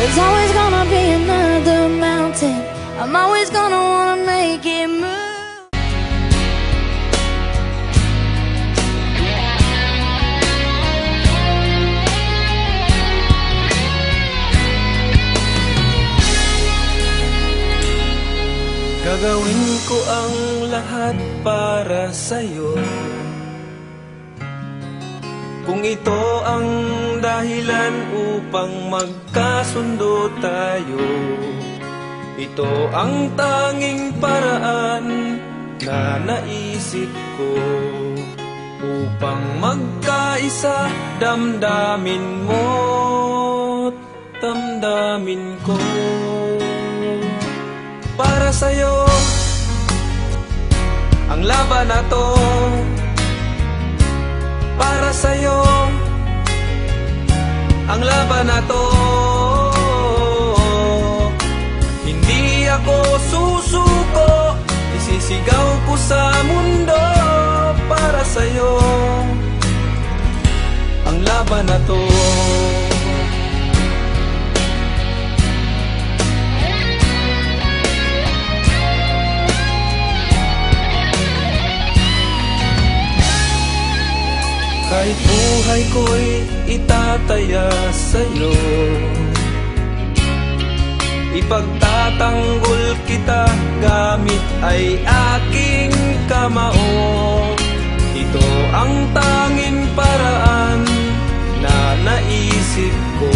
There's always gonna be another mountain. I'm always gonna wanna make it move. Gagawin ko ang lahat para sa'yo. Kung ito ang dahilan upang magkasundo tayo, ito ang tanging paraan na naisip ko upang magkaisa, damdamin mo't damdamin ko. Para sa'yo ang laban na to, para sa'yo ang laban na to. Hindi ako susuko, isisigaw ko sa mundo. Para sa'yo ang laban na to. Kahit buhay ko'y itataya sa'yo, ipagtatanggol kita gamit ay aking kamao. Ito ang tanging paraan na naisip ko